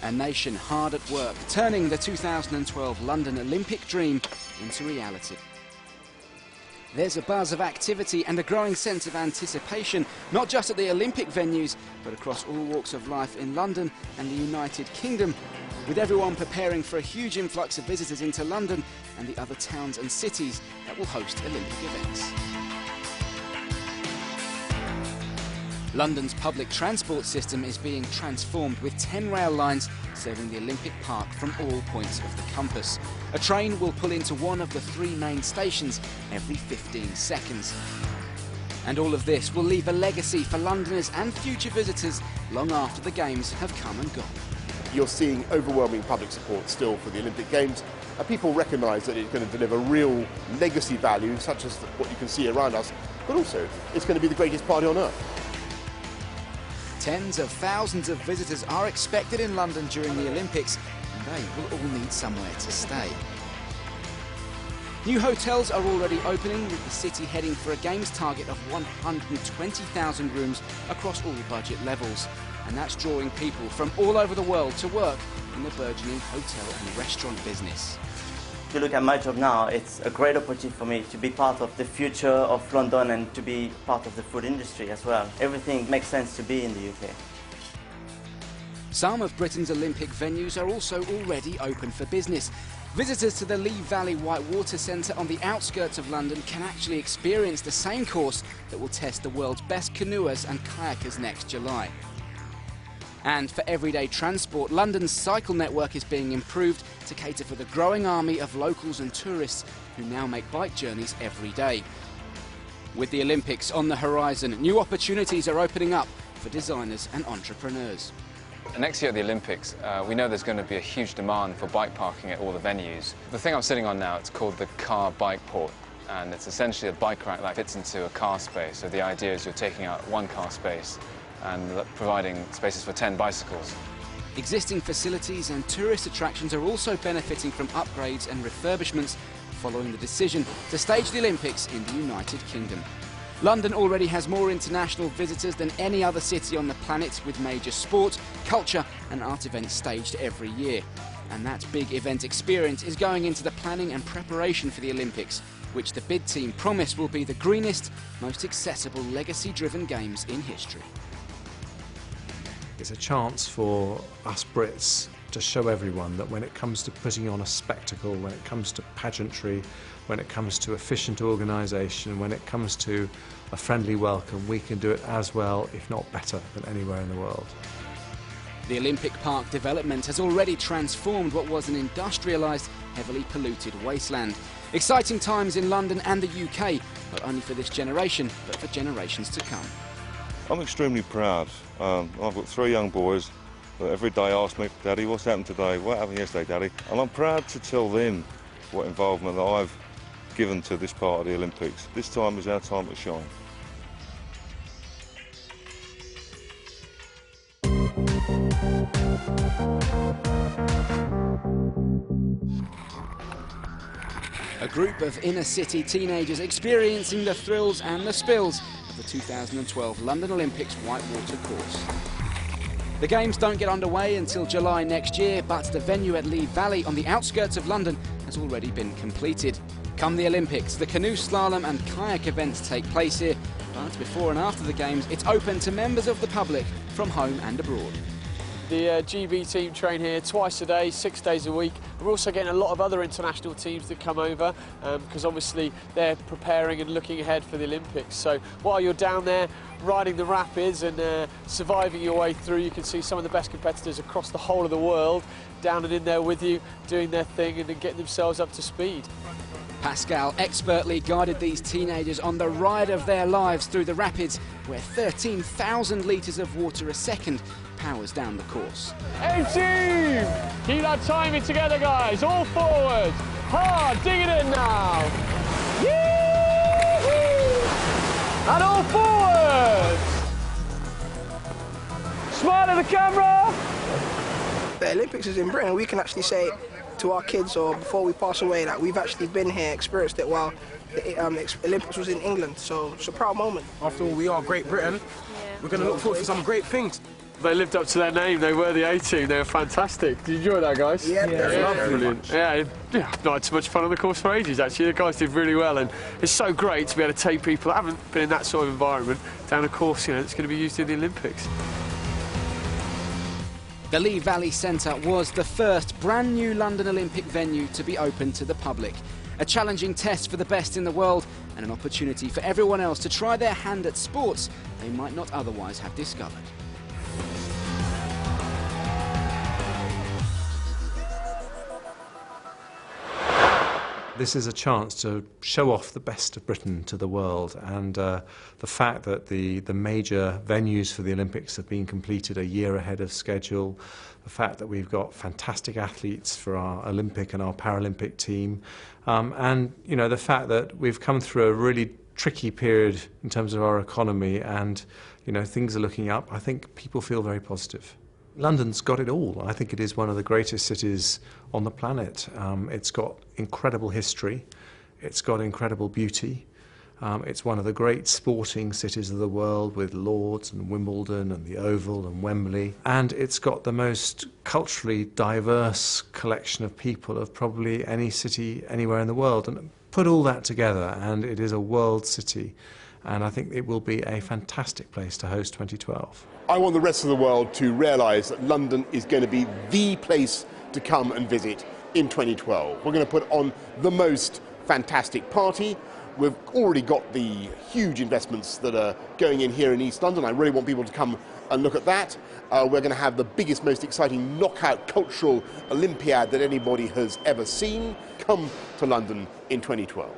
A nation hard at work, turning the 2012 London Olympic dream into reality. There's a buzz of activity and a growing sense of anticipation, not just at the Olympic venues, but across all walks of life in London and the United Kingdom, with everyone preparing for a huge influx of visitors into London and the other towns and cities that will host Olympic events. London's public transport system is being transformed with 10 rail lines serving the Olympic Park from all points of the compass. A train will pull into one of the 3 main stations every 15 seconds. And all of this will leave a legacy for Londoners and future visitors long after the Games have come and gone. You're seeing overwhelming public support still for the Olympic Games, and people recognise that it's going to deliver real legacy value, such as what you can see around us, but also it's going to be the greatest party on earth. Tens of thousands of visitors are expected in London during the Olympics, and they will all need somewhere to stay. New hotels are already opening, with the city heading for a Games target of 120,000 rooms across all budget levels. And that's drawing people from all over the world to work in the burgeoning hotel and restaurant business. If you look at my job now, it's a great opportunity for me to be part of the future of London and to be part of the food industry as well. Everything makes sense to be in the UK. Some of Britain's Olympic venues are also already open for business. Visitors to the Lee Valley Whitewater Centre on the outskirts of London can actually experience the same course that will test the world's best canoers and kayakers next July. And for everyday transport, London's cycle network is being improved to cater for the growing army of locals and tourists who now make bike journeys every day. With the Olympics on the horizon, new opportunities are opening up for designers and entrepreneurs. Next year at the Olympics, we know there's going to be a huge demand for bike parking at all the venues. The thing I'm sitting on now, it's called the car bike port, and it's essentially a bike rack that fits into a car space. So the idea is you're taking out one car space and providing spaces for 10 bicycles. Existing facilities and tourist attractions are also benefiting from upgrades and refurbishments following the decision to stage the Olympics in the United Kingdom. London already has more international visitors than any other city on the planet, with major sport, culture and art events staged every year. And that big event experience is going into the planning and preparation for the Olympics, which the bid team promise will be the greenest, most accessible legacy-driven games in history. It's a chance for us Brits to show everyone that when it comes to putting on a spectacle, when it comes to pageantry, when it comes to efficient organisation, when it comes to a friendly welcome, we can do it as well, if not better, than anywhere in the world. The Olympic Park development has already transformed what was an industrialised, heavily polluted wasteland. Exciting times in London and the UK, not only for this generation, but for generations to come. I'm extremely proud. I've got 3 young boys that every day ask me, Daddy, what's happened today? What happened yesterday, Daddy? And I'm proud to tell them what involvement that I've given to this part of the Olympics. This time is our time to shine. A group of inner-city teenagers experiencing the thrills and the spills of the 2012 London Olympics whitewater course. The Games don't get underway until July next year, but the venue at Lee Valley on the outskirts of London has already been completed. Come the Olympics, the canoe slalom and kayak events take place here, but before and after the Games, it's open to members of the public from home and abroad. The GB team train here twice a day, 6 days a week. We're also getting a lot of other international teams that come over because obviously they're preparing and looking ahead for the Olympics. So while you're down there riding the rapids and surviving your way through, you can see some of the best competitors across the whole of the world down and in there with you, doing their thing and getting themselves up to speed. Pascal expertly guided these teenagers on the ride of their lives through the rapids, where 13,000 litres of water a second powers down the course. Hey team! Keep that timing together, guys. All forward. Hard, dig it in now. Yee-hoo! And all forward. Smile at the camera. The Olympics is in Britain. We can actually say to our kids, or before we pass away, that we've actually been here, experienced it while the Olympics was in England. So it's a proud moment. After all, we are Great Britain. We're going to look forward to some great things. They lived up to their name. They were the A-team. They were fantastic. Did you enjoy that, guys? Yeah, Brilliant. Yeah, I've not had too much fun on the course for ages, actually. The guys did really well, and it's so great to be able to take people that haven't been in that sort of environment down a course, that's going to be used in the Olympics. The Lee Valley Centre was the first brand new London Olympic venue to be open to the public. A challenging test for the best in the world, and an opportunity for everyone else to try their hand at sports they might not otherwise have discovered. This is a chance to show off the best of Britain to the world, and the fact that the major venues for the Olympics have been completed a year ahead of schedule, the fact that we've got fantastic athletes for our Olympic and our Paralympic team, and the fact that we've come through a really tricky period in terms of our economy, and things are looking up. I think people feel very positive. London's got it all. I think it is one of the greatest cities on the planet. It's got incredible history, it's got incredible beauty, it's one of the great sporting cities of the world, with Lord's and Wimbledon and the Oval and Wembley, and it's got the most culturally diverse collection of people of probably any city anywhere in the world. And put all that together and it is a world city, and I think it will be a fantastic place to host 2012. I want the rest of the world to realise that London is going to be the place to come and visit in 2012. We're going to put on the most fantastic party. We've already got the huge investments that are going in here in East London. I really want people to come and look at that. We're going to have the biggest, most exciting knockout cultural Olympiad that anybody has ever seen. Come to London in 2012.